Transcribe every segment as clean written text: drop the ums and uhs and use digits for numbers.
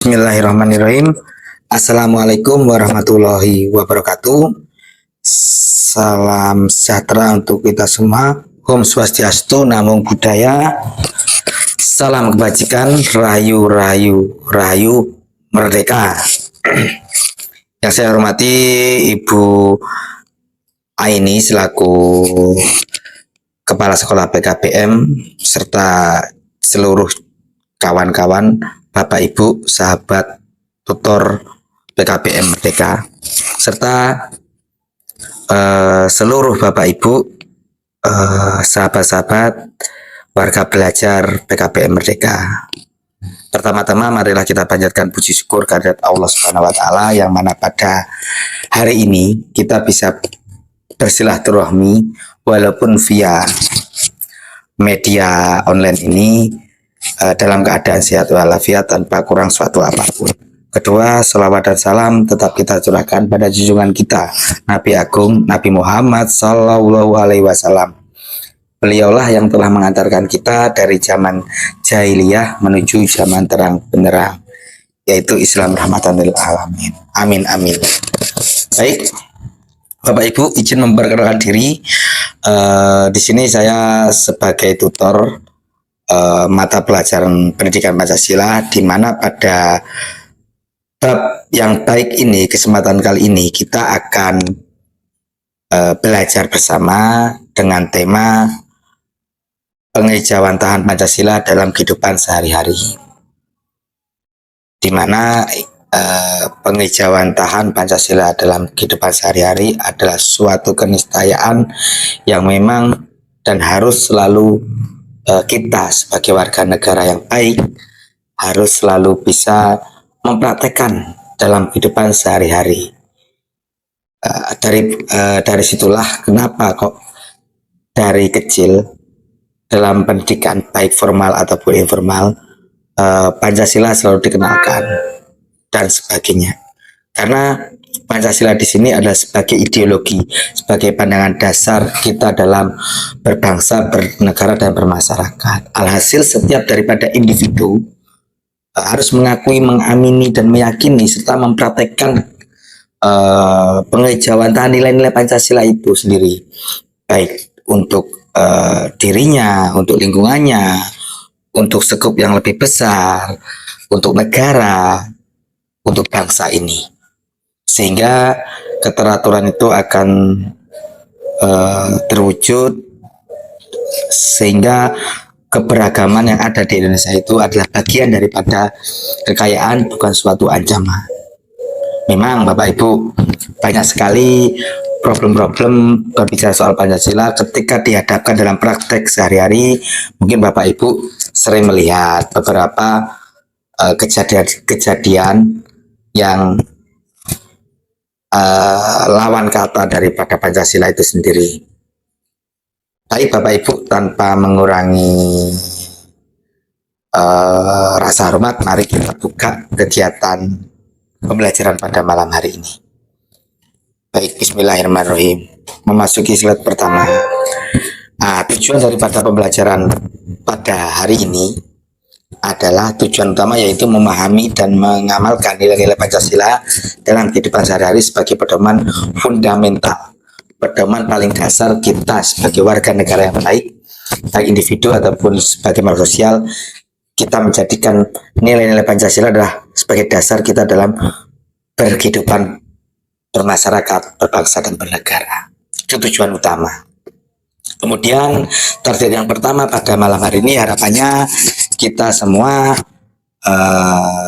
Bismillahirrahmanirrahim. Assalamualaikum warahmatullahi wabarakatuh. Salam sejahtera untuk kita semua. Om Swastiastu, Namo Buddhaya. Salam kebajikan, rahayu, rahayu, rahayu, merdeka. Yang saya hormati Ibu Aini selaku Kepala Sekolah PKBM serta seluruh kawan-kawan, Bapak Ibu, sahabat, tutor PKBM Merdeka, serta seluruh Bapak Ibu, sahabat-sahabat, warga belajar PKBM Merdeka. Pertama-tama marilah kita panjatkan puji syukur kehadirat Allah Subhanahu wa taala yang mana pada hari ini kita bisa bersilaturahmi walaupun via media online ini dalam keadaan sehat walafiat tanpa kurang suatu apapun. Kedua, selawat dan salam tetap kita curahkan pada junjungan kita Nabi Agung Nabi Muhammad Sallallahu Alaihi Wasallam. Beliaulah yang telah mengantarkan kita dari zaman jahiliyah menuju zaman terang benderang, yaitu Islam rahmatan lil alamin. Amin amin. Baik, Bapak Ibu, izin memperkenalkan diri. Di sini saya sebagai tutor mata pelajaran pendidikan Pancasila, di mana pada bab yang baik ini, kesempatan kali ini kita akan belajar bersama dengan tema pengejauhan tahan Pancasila dalam kehidupan sehari-hari, di mana pengejauhan tahan Pancasila dalam kehidupan sehari-hari adalah suatu keniscayaan yang memang dan harus selalu kita sebagai warga negara yang baik harus selalu bisa mempraktekkan dalam kehidupan sehari-hari. Dari situlah kenapa kok dari kecil dalam pendidikan baik formal ataupun informal Pancasila selalu dikenalkan dan sebagainya. Karena Pancasila di sini adalah sebagai ideologi, sebagai pandangan dasar kita dalam berbangsa, bernegara, dan bermasyarakat. Alhasil setiap daripada individu harus mengakui, mengamini, dan meyakini serta mempraktekkan pengejauhan tahan nilai-nilai Pancasila itu sendiri, baik untuk dirinya, untuk lingkungannya, untuk skup yang lebih besar, untuk negara, untuk bangsa ini. Sehingga keteraturan itu akan terwujud, sehingga keberagaman yang ada di Indonesia itu adalah bagian daripada kekayaan, bukan suatu ancaman. Memang Bapak Ibu, banyak sekali problem-problem berbicara soal Pancasila ketika dihadapkan dalam praktek sehari-hari. Mungkin Bapak Ibu sering melihat beberapa kejadian-kejadian yang lawan kata daripada Pancasila itu sendiri. Baik Bapak Ibu, tanpa mengurangi rasa hormat, mari kita buka kegiatan pembelajaran pada malam hari ini. Baik, bismillahirrahmanirrahim. Memasuki slide pertama. Tujuan daripada pembelajaran pada hari ini adalah tujuan utama, yaitu memahami dan mengamalkan nilai-nilai Pancasila dalam kehidupan sehari-hari sebagai pedoman fundamental, pedoman paling dasar kita sebagai warga negara yang baik individu ataupun sebagai makhluk sosial. Kita menjadikan nilai-nilai Pancasila adalah sebagai dasar kita dalam berkehidupan, bermasyarakat, berbangsa, dan bernegara. Itu tujuan utama. Kemudian target yang pertama pada malam hari ini harapannya kita semua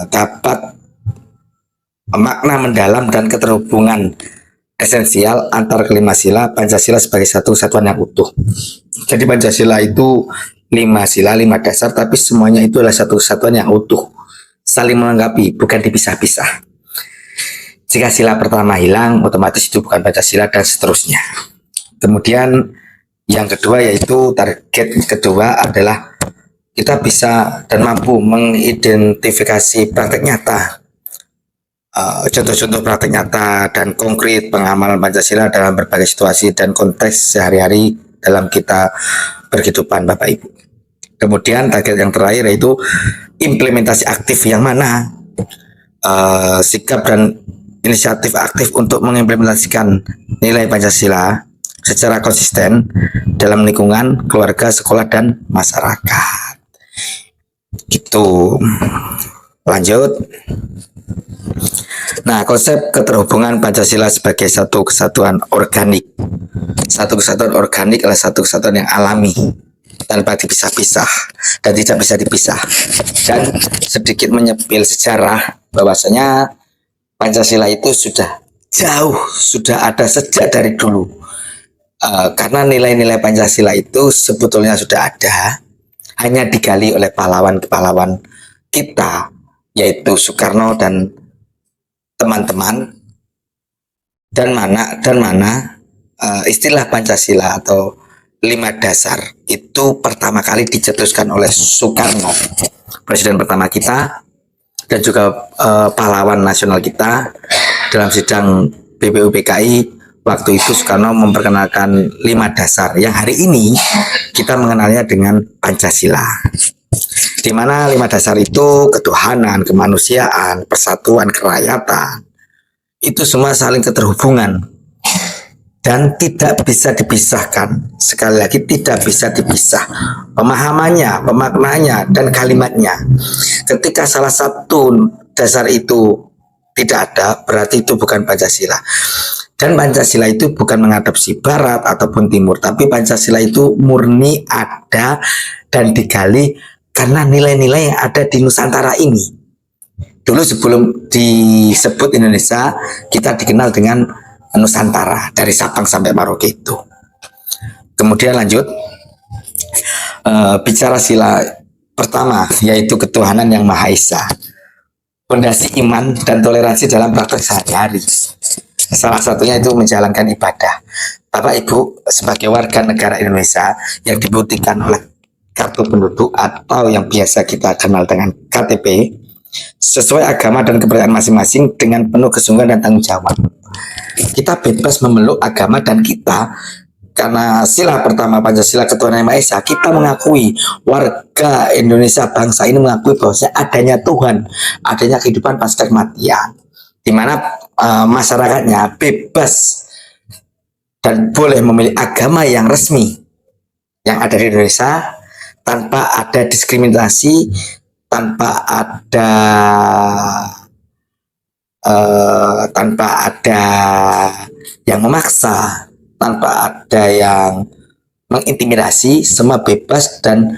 dapat makna mendalam dan keterhubungan esensial antar kelima sila Pancasila sebagai satu kesatuan yang utuh. Jadi Pancasila itu 5 sila, 5 dasar, tapi semuanya itu adalah satu kesatuan yang utuh, saling melengkapi, bukan dipisah-pisah. Jika sila pertama hilang, otomatis itu bukan Pancasila, dan seterusnya. Kemudian yang kedua, yaitu target kedua adalah kita bisa dan mampu mengidentifikasi praktek nyata, contoh-contoh praktek nyata dan konkret pengamalan Pancasila dalam berbagai situasi dan konteks sehari-hari dalam kita berkehidupan Bapak Ibu. Kemudian target yang terakhir yaitu implementasi aktif yang mana sikap dan inisiatif aktif untuk mengimplementasikan nilai Pancasila secara konsisten dalam lingkungan, keluarga, sekolah, dan masyarakat. Itu lanjut. Nah, konsep keterhubungan Pancasila sebagai satu kesatuan organik. Satu kesatuan organik adalah satu kesatuan yang alami, tanpa dipisah-pisah dan tidak bisa dipisah. Dan sedikit menyepil sejarah bahwasanya Pancasila itu sudah ada sejak dari dulu. Karena nilai-nilai Pancasila itu sebetulnya sudah ada, hanya digali oleh pahlawan-pahlawan kita, yaitu Soekarno dan teman-teman. Dan mana istilah Pancasila atau 5 dasar itu pertama kali dicetuskan oleh Soekarno, presiden pertama kita, dan juga pahlawan nasional kita. Dalam sidang BPUPKI waktu itu Soekarno memperkenalkan 5 dasar yang hari ini kita mengenalnya dengan Pancasila, di mana 5 dasar itu ketuhanan, kemanusiaan, persatuan, kerakyatan, itu semua saling keterhubungan dan tidak bisa dipisahkan. Sekali lagi, tidak bisa dipisah pemahamannya, pemaknanya, dan kalimatnya. Ketika salah satu dasar itu tidak ada, berarti itu bukan Pancasila. Dan Pancasila itu bukan mengadopsi Barat ataupun Timur, tapi Pancasila itu murni ada dan digali karena nilai-nilai yang ada di Nusantara ini. Dulu sebelum disebut Indonesia, kita dikenal dengan Nusantara, dari Sabang sampai Merauke itu. Kemudian lanjut, bicara sila pertama, yaitu ketuhanan yang Maha Esa, fondasi iman dan toleransi dalam praktek sehari-hari. Salah satunya itu menjalankan ibadah. Bapak Ibu, sebagai warga negara Indonesia yang dibuktikan oleh kartu penduduk atau yang biasa kita kenal dengan KTP, sesuai agama dan kepercayaan masing-masing dengan penuh kesungguhan dan tanggung jawab. Kita bebas memeluk agama dan kita, karena sila pertama Pancasila ketuhanan yang Maha Esa, kita mengakui, warga Indonesia bangsa ini mengakui bahwa adanya Tuhan, adanya kehidupan pasca kematian, di mana masyarakatnya bebas dan boleh memilih agama yang resmi yang ada di Indonesia tanpa ada diskriminasi, tanpa ada yang memaksa, tanpa ada yang mengintimidasi. Semua bebas dan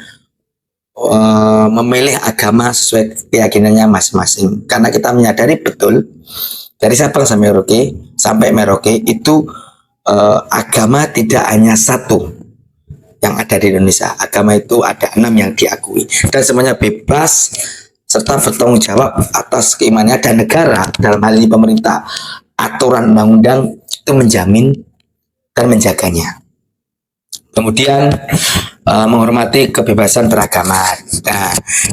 memilih agama sesuai keyakinannya masing-masing. Karena kita menyadari betul dari Sabang sampai Merauke itu agama tidak hanya satu yang ada di Indonesia. Agama itu ada 6 yang diakui dan semuanya bebas serta bertanggung jawab atas keimanannya, dan negara, dalam hal ini pemerintah, aturan undang-undang itu menjamin dan menjaganya. Kemudian menghormati kebebasan beragama,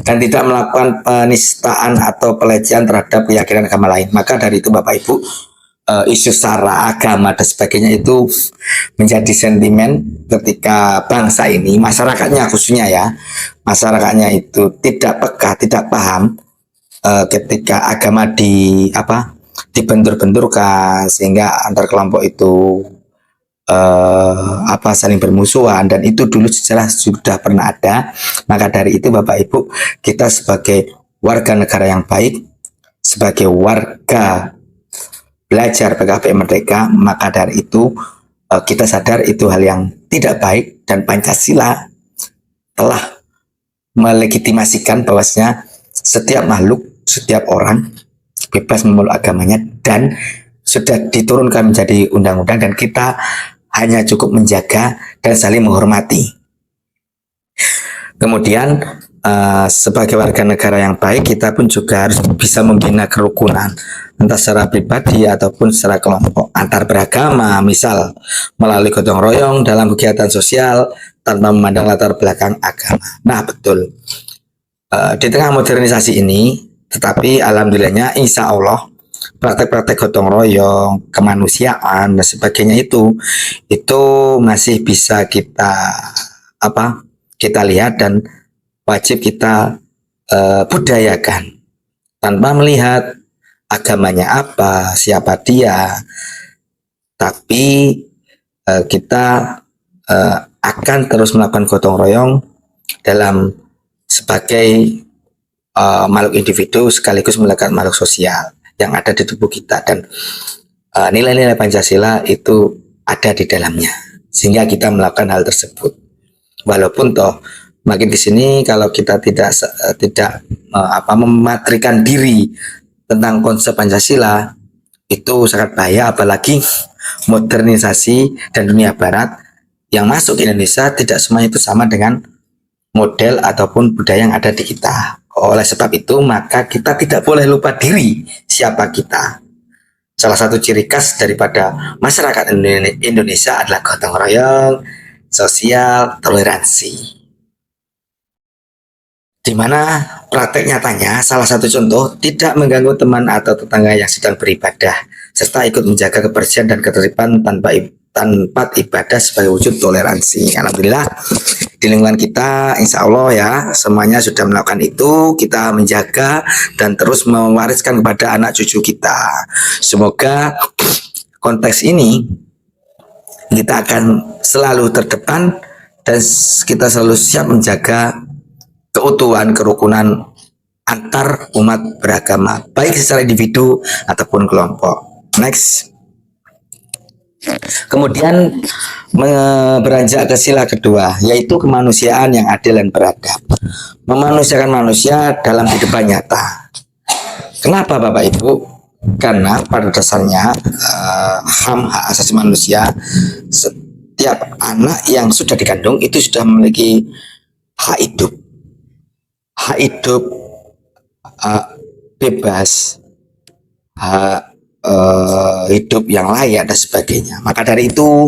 dan tidak melakukan penistaan atau pelecehan terhadap keyakinan agama lain. Maka dari itu Bapak Ibu, isu sara, agama dan sebagainya itu menjadi sentimen ketika bangsa ini, masyarakatnya khususnya ya, masyarakatnya itu tidak peka, tidak paham ketika agama dibentur-benturkan sehingga antar kelompok itu saling bermusuhan, dan itu dulu sejarah sudah pernah ada. Maka dari itu Bapak Ibu, kita sebagai warga negara yang baik, sebagai warga belajar PKP Merdeka, maka dari itu kita sadar itu hal yang tidak baik, dan Pancasila telah melegitimasikan bahwasanya setiap makhluk, setiap orang bebas memeluk agamanya, dan sudah diturunkan menjadi undang-undang, dan kita hanya cukup menjaga dan saling menghormati. Kemudian sebagai warga negara yang baik, kita pun juga harus bisa membina kerukunan, entah secara pribadi ataupun secara kelompok, antar beragama, misal melalui gotong royong dalam kegiatan sosial tanpa memandang latar belakang agama. Nah betul, di tengah modernisasi ini, tetapi alhamdulillahnya insya Allah praktek-praktek gotong royong, kemanusiaan dan sebagainya itu masih bisa kita kita lihat dan wajib kita budayakan. tanpa melihat agamanya apa, siapa dia, tapi kita akan terus melakukan gotong royong dalam sebagai makhluk individu sekaligus melakukan makhluk sosial yang ada di tubuh kita, dan nilai-nilai Pancasila itu ada di dalamnya sehingga kita melakukan hal tersebut. Walaupun toh makin di sini kalau kita tidak mematrikan diri tentang konsep Pancasila itu sangat bahaya, apalagi modernisasi dan dunia barat yang masuk ke Indonesia tidak semuanya itu sama dengan model ataupun budaya yang ada di kita. Oleh sebab itu maka kita tidak boleh lupa diri siapa kita. Salah satu ciri khas daripada masyarakat Indonesia adalah gotong royong, sosial, toleransi. Di mana praktek nyatanya salah satu contoh tidak mengganggu teman atau tetangga yang sedang beribadah, serta ikut menjaga kebersihan dan ketertiban tanpa ibadah sebagai wujud toleransi. Alhamdulillah di lingkungan kita insya Allah ya semuanya sudah melakukan itu, kita menjaga dan terus mewariskan kepada anak cucu kita. Semoga konteks ini kita akan selalu terdepan dan kita selalu siap menjaga keutuhan kerukunan antar umat beragama baik secara individu ataupun kelompok. Next. Kemudian beranjak ke sila kedua, yaitu kemanusiaan yang adil dan beradab. Memanusiakan manusia dalam kehidupan nyata. Kenapa Bapak Ibu? Karena pada dasarnya HAM, hak asasi manusia, setiap anak yang sudah dikandung itu sudah memiliki hak hidup. Hak hidup, bebas, hak hidup yang layak dan sebagainya. Maka dari itu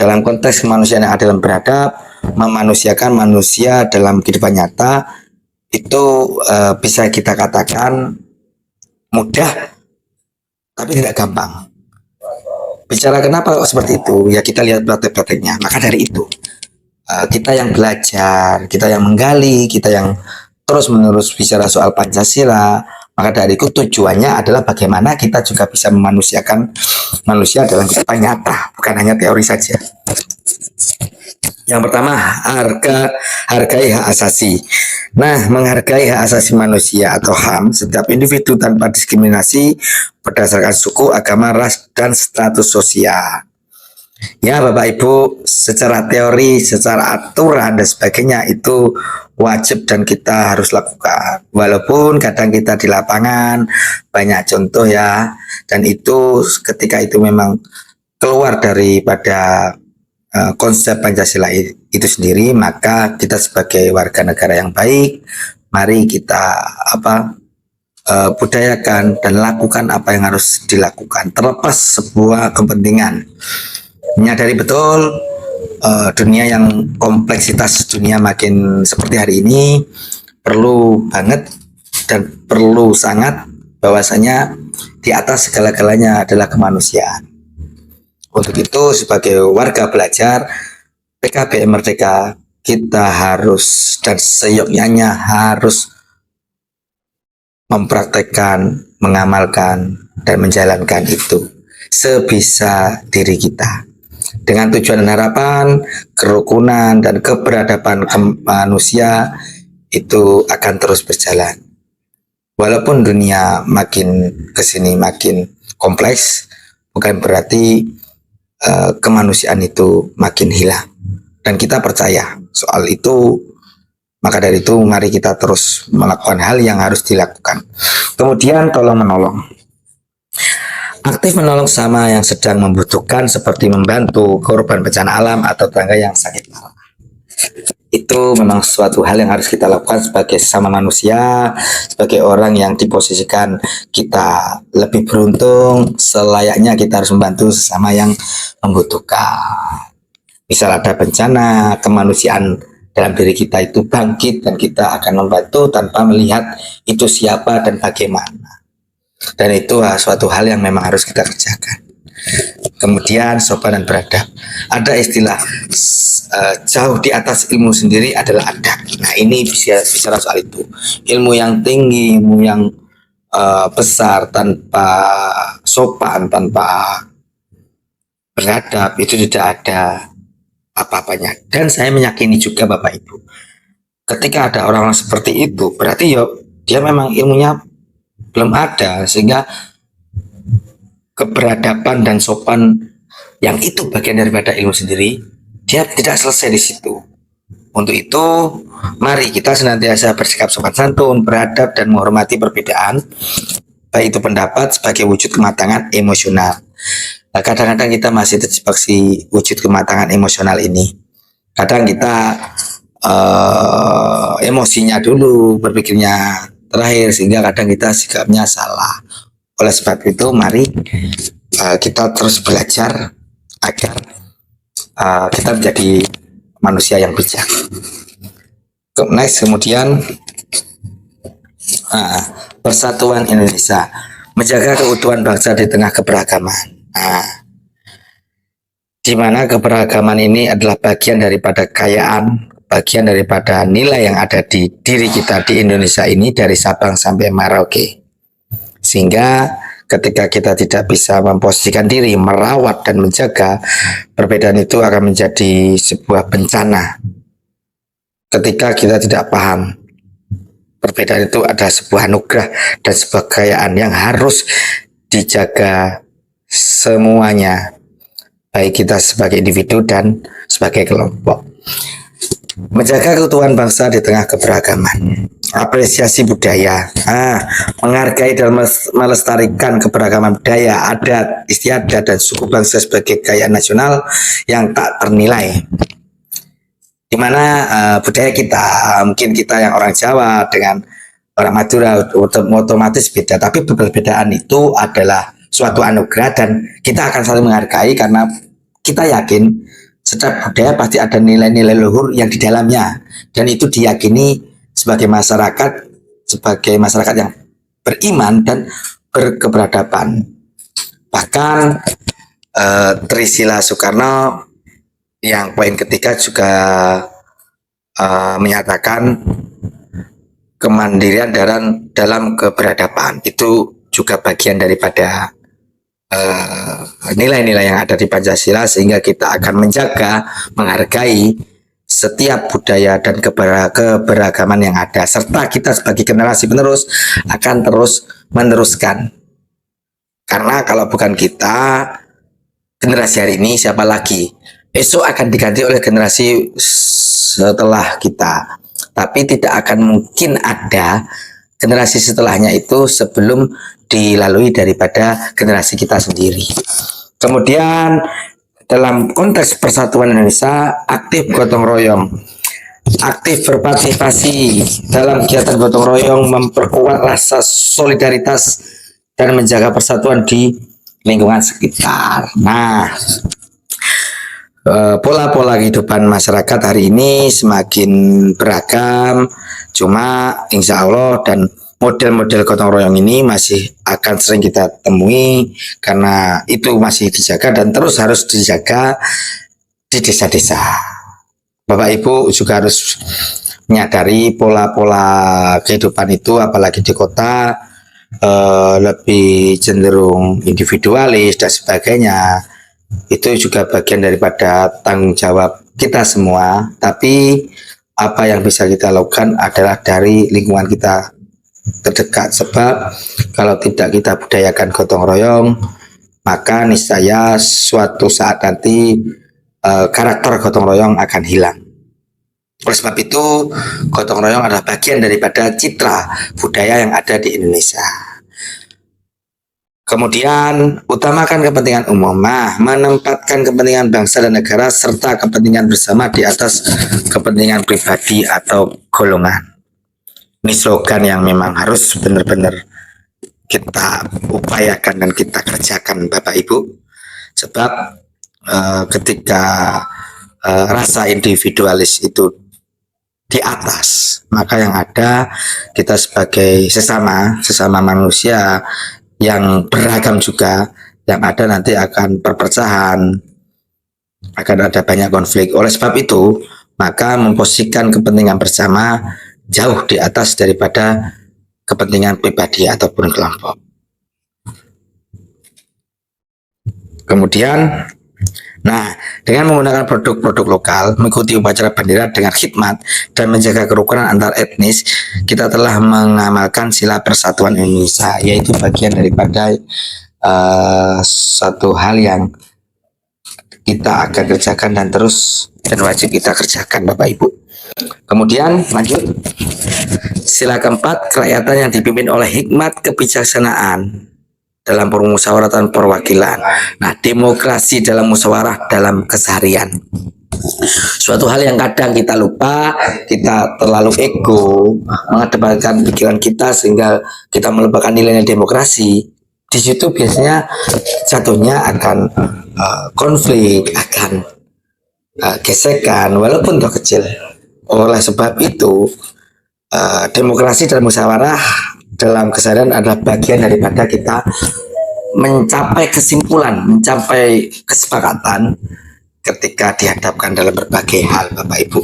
dalam konteks kemanusiaan yang adil dan beradab, memanusiakan manusia dalam kehidupan nyata itu bisa kita katakan mudah tapi tidak gampang. Bicara kenapa seperti itu ya kita lihat praktek-prakteknya. Maka dari itu kita yang belajar, kita yang menggali, kita yang terus menerus bicara soal Pancasila. Maka dari itu tujuannya adalah bagaimana kita juga bisa memanusiakan manusia dalam kehidupan nyata, bukan hanya teori saja. Yang pertama, hargai hak asasi. Nah, menghargai hak asasi manusia atau HAM setiap individu tanpa diskriminasi berdasarkan suku, agama, ras, dan status sosial. Ya Bapak Ibu, secara teori, secara aturan dan sebagainya itu wajib dan kita harus lakukan. Walaupun kadang kita di lapangan banyak contoh ya, dan itu ketika itu memang keluar daripada konsep Pancasila itu sendiri, maka kita sebagai warga negara yang baik, mari kita budayakan dan lakukan apa yang harus dilakukan terlepas sebuah kepentingan. Menyadari betul dunia yang kompleksitas dunia makin seperti hari ini perlu banget dan perlu sangat bahwasanya di atas segala-galanya adalah kemanusiaan. Untuk itu sebagai warga belajar PKBM Merdeka kita harus dan seyogyanya harus mempraktekkan, mengamalkan dan menjalankan itu sebisa diri kita. Dengan tujuan dan harapan, kerukunan dan keberadaban manusia itu akan terus berjalan. Walaupun dunia makin kesini makin kompleks, bukan berarti kemanusiaan itu makin hilang. Dan kita percaya soal itu, maka dari itu mari kita terus melakukan hal yang harus dilakukan. Kemudian tolong menolong. Aktif menolong sama yang sedang membutuhkan seperti membantu korban bencana alam atau tetangga yang sakit parah. Itu memang suatu hal yang harus kita lakukan sebagai sesama manusia, sebagai orang yang diposisikan kita lebih beruntung, selayaknya kita harus membantu sesama yang membutuhkan. Misal ada bencana, kemanusiaan dalam diri kita itu bangkit dan kita akan membantu tanpa melihat itu siapa dan bagaimana. Dan itu suatu hal yang memang harus kita kerjakan. kemudian sopan dan beradab. Ada istilah jauh di atas ilmu sendiri adalah adab. Nah, ini bicara soal itu. Ilmu yang tinggi, ilmu yang besar tanpa sopan, tanpa beradab, itu tidak ada apa-apanya. Dan saya meyakini juga Bapak Ibu, ketika ada orang-orang seperti itu, berarti dia memang ilmunya belum ada, sehingga keberadaban dan sopan yang itu bagian daripada ilmu sendiri, dia tidak selesai di situ. Untuk itu, mari kita senantiasa bersikap sopan santun, beradab dan menghormati perbedaan, baik itu pendapat sebagai wujud kematangan emosional. Nah, kadang-kadang kita masih terjebak si wujud kematangan emosional ini. Kadang kita emosinya dulu, berpikirnya terakhir, sehingga kadang kita sikapnya salah. Oleh sebab itu, mari kita terus belajar agar kita menjadi manusia yang bijak. Next, kemudian persatuan Indonesia, menjaga keutuhan bangsa di tengah keberagaman. Di mana keberagaman ini adalah bagian daripada kekayaan, bagian daripada nilai yang ada di diri kita di Indonesia ini dari Sabang sampai Merauke. Sehingga ketika kita tidak bisa memposisikan diri, merawat dan menjaga, perbedaan itu akan menjadi sebuah bencana. Ketika kita tidak paham, perbedaan itu ada sebuah anugerah dan sebuah kekayaan yang harus dijaga semuanya, baik kita sebagai individu dan sebagai kelompok. Menjaga keutuhan bangsa di tengah keberagaman, apresiasi budaya, menghargai dan melestarikan keberagaman budaya, adat, istiadat dan suku bangsa sebagai kekayaan nasional yang tak ternilai. Di mana budaya kita, mungkin kita yang orang Jawa dengan orang Madura otomatis beda, tapi perbedaan itu adalah suatu anugerah dan kita akan saling menghargai karena kita yakin setiap budaya pasti ada nilai-nilai luhur yang di dalamnya, dan itu diyakini sebagai masyarakat yang beriman dan berkeberadaban. Bahkan Trisila Soekarno yang poin ketiga juga menyatakan kemandirian dalam keberadaban itu juga bagian daripada nilai-nilai yang ada di Pancasila, sehingga kita akan menjaga, menghargai setiap budaya dan keberagaman yang ada, serta kita sebagai generasi penerus akan terus meneruskan. Karena kalau bukan kita, generasi hari ini siapa lagi? Esok akan diganti oleh generasi setelah kita, tapi tidak akan mungkin ada generasi setelahnya itu sebelum dilalui daripada generasi kita sendiri. Kemudian dalam konteks persatuan Indonesia, aktif gotong royong, aktif berpartisipasi dalam kegiatan gotong royong, memperkuat rasa solidaritas dan menjaga persatuan di lingkungan sekitar. Nah, pola-pola kehidupan masyarakat hari ini semakin beragam, cuma insya Allah dan model-model gotong royong ini masih akan sering kita temui karena itu masih dijaga dan terus harus dijaga di desa-desa. Bapak Ibu juga harus menyadari pola-pola kehidupan itu, apalagi di kota lebih cenderung individualis dan sebagainya. Itu juga bagian daripada tanggung jawab kita semua, tapi apa yang bisa kita lakukan adalah dari lingkungan kita terdekat, sebab kalau tidak kita budayakan gotong royong, maka niscaya suatu saat nanti karakter gotong royong akan hilang. Oleh sebab itu, gotong royong adalah bagian daripada citra budaya yang ada di Indonesia. Kemudian, utamakan kepentingan umum, menempatkan kepentingan bangsa dan negara serta kepentingan bersama di atas kepentingan pribadi atau golongan. Ini slogan yang memang harus benar-benar kita upayakan dan kita kerjakan Bapak Ibu. Sebab ketika rasa individualis itu di atas, maka yang ada kita sebagai sesama manusia yang beragam juga, Yang ada nanti akan perpecahan, akan ada banyak konflik. Oleh sebab itu, maka memposisikan kepentingan bersama jauh di atas daripada kepentingan pribadi ataupun kelompok. Kemudian, nah, dengan menggunakan produk-produk lokal, mengikuti upacara bendera dengan khidmat, dan menjaga kerukunan antar etnis, kita telah mengamalkan sila persatuan Indonesia, yaitu bagian daripada satu hal yang kita akan kerjakan dan terus dan wajib kita kerjakan, Bapak Ibu. Kemudian lanjut, sila keempat, kerakyatan yang dipimpin oleh hikmat kebijaksanaan dalam permusyawaratan perwakilan. Nah, demokrasi dalam musyawarah dalam keseharian. Suatu hal yang kadang kita lupa, kita terlalu ego, mengedepankan pikiran kita sehingga kita melupakan nilai demokrasi. Di situ biasanya jatuhnya akan konflik, akan gesekan, walaupun itu kecil. Oleh sebab itu, demokrasi dan musyawarah dalam kesadaran adalah bagian daripada kita mencapai kesimpulan, mencapai kesepakatan ketika dihadapkan dalam berbagai hal, Bapak Ibu,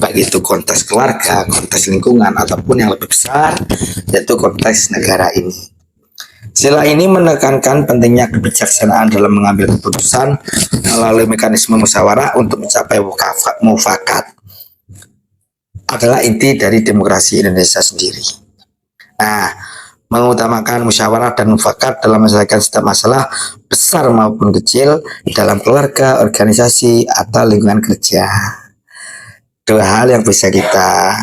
baik itu konteks keluarga, konteks lingkungan, ataupun yang lebih besar, yaitu konteks negara ini. Sila ini menekankan pentingnya kebijaksanaan dalam mengambil keputusan melalui mekanisme musyawarah untuk mencapai mufakat. Adalah inti dari demokrasi Indonesia sendiri. Nah, mengutamakan musyawarah dan mufakat dalam menyelesaikan setiap masalah besar maupun kecil dalam keluarga, organisasi, atau lingkungan kerja. Dua hal yang bisa kita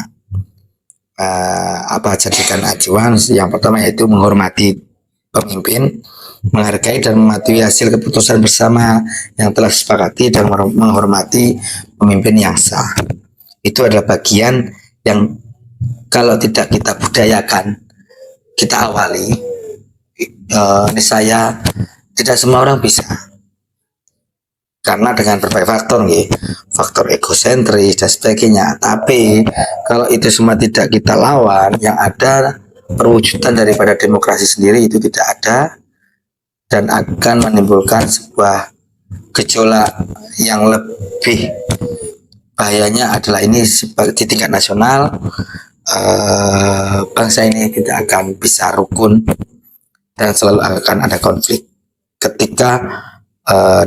jadikan acuan. Yang pertama yaitu menghormati pemimpin, menghargai dan mematuhi hasil keputusan bersama yang telah disepakati, dan menghormati pemimpin yang sah. Itu adalah bagian yang kalau tidak kita budayakan, kita awali, saya tidak semua orang bisa, karena dengan berbagai faktor, faktor egosentris dan sebagainya. Tapi kalau itu semua tidak kita lawan, yang ada perwujudan daripada demokrasi sendiri itu tidak ada, dan akan menimbulkan sebuah gejolak yang lebih bahayanya adalah ini di tingkat nasional. Bangsa ini tidak akan bisa rukun dan selalu akan ada konflik ketika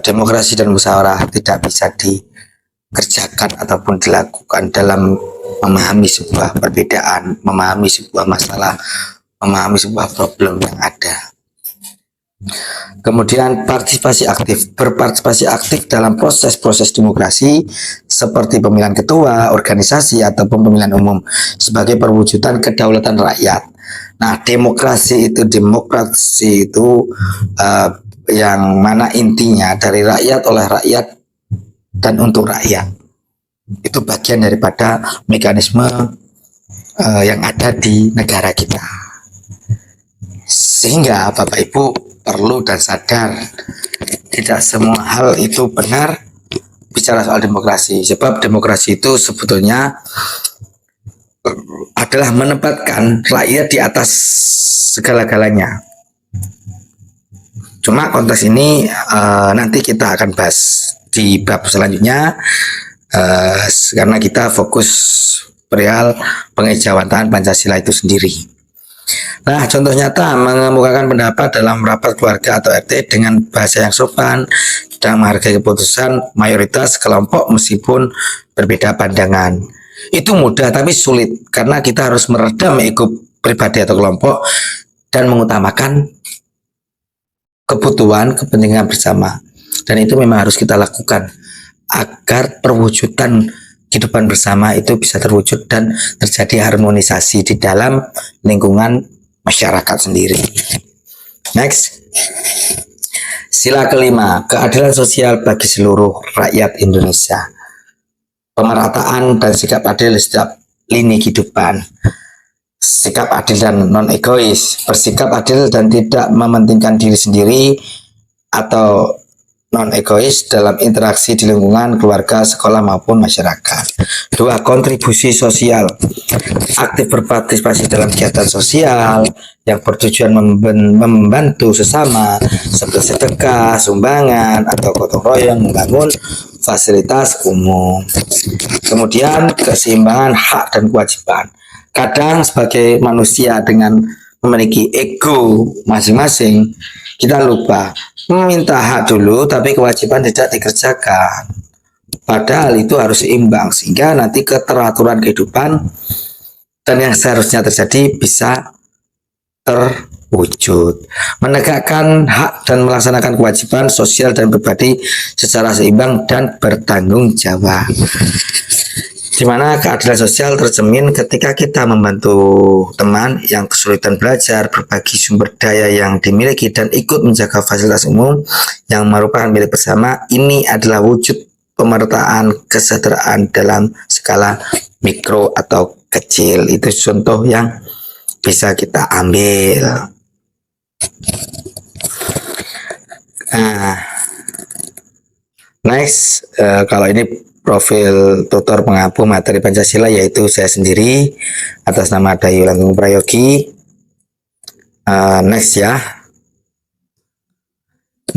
demokrasi dan musyawarah tidak bisa dikerjakan ataupun dilakukan dalam memahami sebuah perbedaan, memahami sebuah masalah, memahami sebuah problem yang ada. Kemudian partisipasi aktif, berpartisipasi aktif dalam proses-proses demokrasi seperti pemilihan ketua, organisasi, ataupun pemilihan umum sebagai perwujudan kedaulatan rakyat. Nah, demokrasi itu yang mana intinya dari rakyat, oleh rakyat, dan untuk rakyat. Itu bagian daripada mekanisme yang ada di negara kita. Sehingga Bapak Ibu perlu dan sadar, tidak semua hal itu benar bicara soal demokrasi. Sebab demokrasi itu sebetulnya adalah menempatkan rakyat di atas segala-galanya. Cuma konteks ini nanti kita akan bahas di bab selanjutnya, karena kita fokus perihal pengejawatan Pancasila itu sendiri. Nah, contoh nyata mengemukakan pendapat dalam rapat keluarga atau RT dengan bahasa yang sopan dan menghargai keputusan mayoritas kelompok meskipun berbeda pandangan. Itu mudah tapi sulit, karena kita harus meredam ego pribadi atau kelompok dan mengutamakan kepentingan bersama. Dan itu memang harus kita lakukan agar perwujudan kehidupan bersama itu bisa terwujud dan terjadi harmonisasi di dalam lingkungan masyarakat sendiri. Next, sila kelima, keadilan sosial bagi seluruh rakyat Indonesia. Pemerataan dan sikap adil setiap lini kehidupan. Sikap adil dan non egois, bersikap adil dan tidak mementingkan diri sendiri atau non-egois dalam interaksi di lingkungan keluarga, sekolah maupun masyarakat. 2. Kontribusi sosial, aktif berpartisipasi dalam kegiatan sosial yang bertujuan membantu sesama seperti sedekah, sumbangan, atau gotong royong membangun fasilitas umum. Kemudian keseimbangan hak dan kewajiban. Kadang sebagai manusia dengan memiliki ego masing-masing, kita lupa meminta hak dulu tapi kewajiban tidak dikerjakan. Padahal itu harus seimbang sehingga nanti keteraturan kehidupan dan yang seharusnya terjadi bisa terwujud. Menegakkan hak dan melaksanakan kewajiban sosial dan pribadi secara seimbang dan bertanggung jawab. Di mana keadilan sosial tercermin ketika kita membantu teman yang kesulitan belajar, berbagi sumber daya yang dimiliki, dan ikut menjaga fasilitas umum yang merupakan milik bersama. Ini adalah wujud pemerataan kesejahteraan dalam skala mikro atau kecil. Itu contoh yang bisa kita ambil. Nah, next, kalau ini profil tutor pengampu materi Pancasila yaitu saya sendiri atas nama Dayu Langgeng Prayogi. Next ya.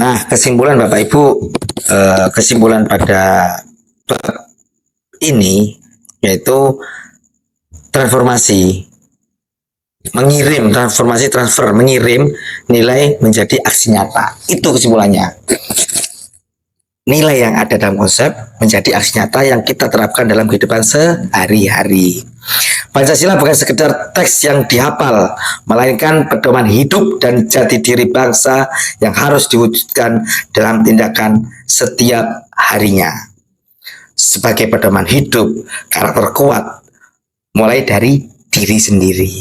Nah, kesimpulan Bapak Ibu, kesimpulan pada bab ini yaitu transformasi, mengirim, transformasi, transfer, mengirim nilai menjadi aksi nyata. Itu kesimpulannya. Nilai yang ada dalam konsep menjadi aksi nyata yang kita terapkan dalam kehidupan sehari-hari. Pancasila bukan sekedar teks yang dihafal, melainkan pedoman hidup dan jati diri bangsa yang harus diwujudkan dalam tindakan setiap harinya. Sebagai pedoman hidup, karakter kuat mulai dari diri sendiri.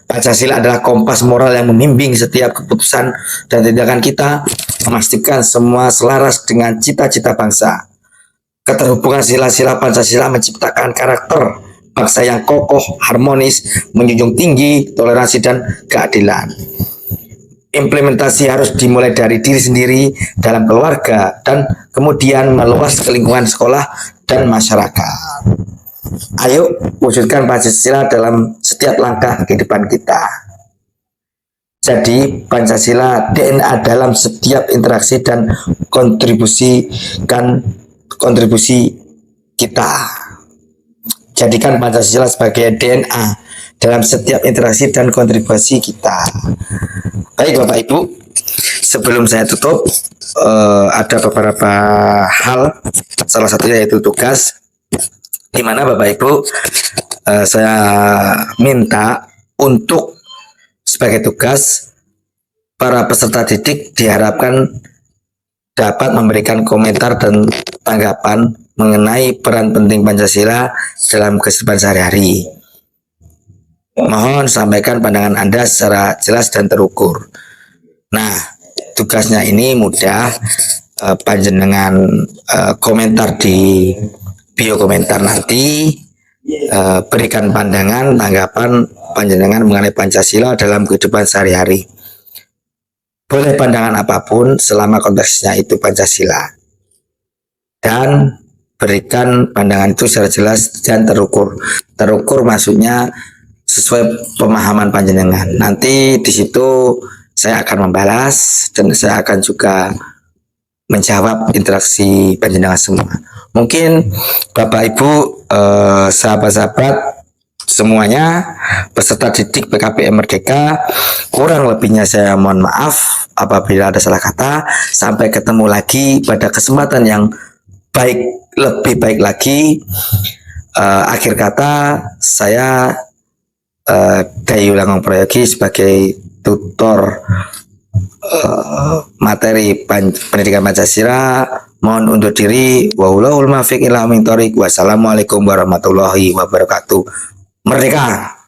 Pancasila adalah kompas moral yang membimbing setiap keputusan dan tindakan kita, memastikan semua selaras dengan cita-cita bangsa. Keterhubungan sila-sila Pancasila menciptakan karakter bangsa yang kokoh, harmonis, menjunjung tinggi toleransi dan keadilan. Implementasi harus dimulai dari diri sendiri dalam keluarga dan kemudian meluas ke lingkungan sekolah dan masyarakat. Ayo wujudkan Pancasila dalam setiap langkah kehidupan kita. Jadi Pancasila DNA dalam setiap interaksi dan kontribusi kita. Jadikan Pancasila sebagai DNA dalam setiap interaksi dan kontribusi kita. Baik Bapak Ibu, sebelum saya tutup, ada beberapa hal, salah satunya yaitu tugas, di mana Bapak Ibu saya minta untuk sebagai tugas para peserta didik diharapkan dapat memberikan komentar dan tanggapan mengenai peran penting Pancasila dalam kehidupan sehari-hari. Mohon sampaikan pandangan Anda secara jelas dan terukur. Nah, tugasnya ini mudah, panjenengan komentar di bio komentar nanti, berikan pandangan, tanggapan panjenengan mengenai Pancasila dalam kehidupan sehari-hari. Boleh pandangan apapun selama konteksnya itu Pancasila. Dan berikan pandangan itu secara jelas dan terukur. Terukur maksudnya sesuai pemahaman panjenengan. Nanti di situ saya akan membalas dan saya akan juga menjawab interaksi panjenengan semua. Mungkin Bapak Ibu, sahabat-sahabat semuanya, peserta didik PKPM Merdeka, kurang lebihnya saya mohon maaf apabila ada salah kata. Sampai ketemu lagi pada kesempatan yang lebih baik lagi. Akhir kata, saya Dayu Langgeng Prayogi sebagai tutor materi pendidikan Pancasila mohon undur diri. Wallahul muwaffiq ila aqwamit thoriq. Wassalamualaikum warahmatullahi wabarakatuh. Merdeka!